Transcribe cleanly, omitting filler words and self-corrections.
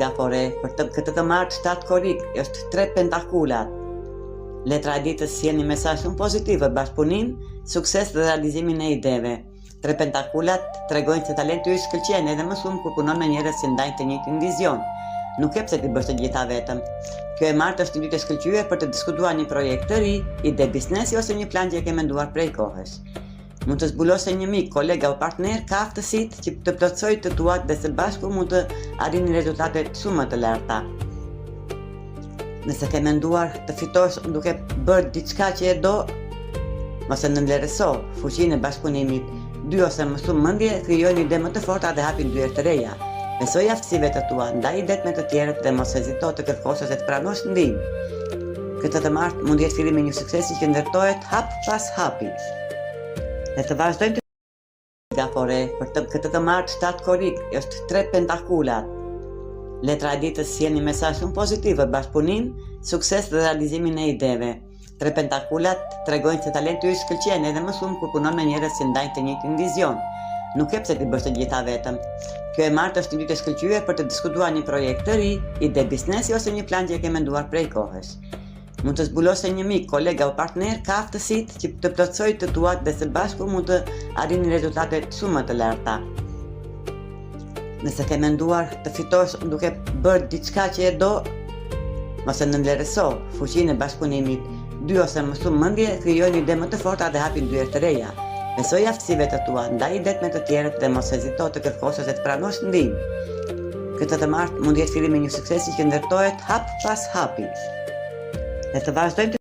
gafore, këtë të marrë 7 korik, është 3 pentakulat. Letra e ditës sjell një mesazh shumë pozitiv për bashkëpunim, sukses dhe realizimin e ideve. 3 pentakulat tregojnë se talenti yt shkëlqen edhe më shumë kur punon me njerëz që ndajnë të njëjtin vizion. Nuk e pse ti bësh të gjitha vetëm. Kjo e martë është një ditë e shkëlqyer për të diskutuar një projekt të ri, ide biznesi ose një plan që e ke menduar prej kohës. Mund të zbulosë një mik, kolega o partner ka aftësitë që të plotësojë të tuat dhe së bashku mund të arrini rezultate shumë më të larta. Nëse ke menduar të fitosh duke bërë diçka që e do, mos e nënvlerëso fuqinë e bashkëpunimit. 2 ose më shumë mendje krijojnë ide më të forta dhe hapin dyert të reja. Besoj aftësive të tua, ndaj idet me të tjerët dhe mos hezito të kërkosh ose të pranosh ndihmë. Këtë të martë mund jetë fillimi i një suksesi që ndërtohet hap pas hapi. Ne të vazhdojmë të gafore, këtë të martë 7 korik, është 3 pentakulat. Letra e ditës sjell një mesazh shumë pozitiv për bashkëpunim, sukses dhe realizimin e ideve. 3 pentakulat tregojnë se talenti yt shkëlqen edhe më shumë kur punon me njerëz që ndajnë të njëjtin vizion. Nuk e pse ti bësh të gjitha vetëm. Kjo e martë është një ditë e shkëlqyer për të diskutuar një projekt të ri, ide biznesi ose një plan që e ke menduar prej kohës. Mund të zbulosë një mik, kolega o partner ka aftësitë që të plotësojë të tuat dhe së bashku mund të arrini rezultate shumë më të larta. Nëse ke menduar të fitosh duke bërë diçka që e do, mos e nënvlerëso fuqinë e bashkëpunimit. 2 ose më shumë mendje krijojnë ide më të forta dhe hapin dyert të reja. Besoj aftësive të tua, ndaj idet me të tjerët dhe mos hezito të kërkosh ose të pranosh ndihmë. Këtë të martë mund jetë fillimi i një suksesi që ndërtohet hap pas hapi. Ne të vazhdojmë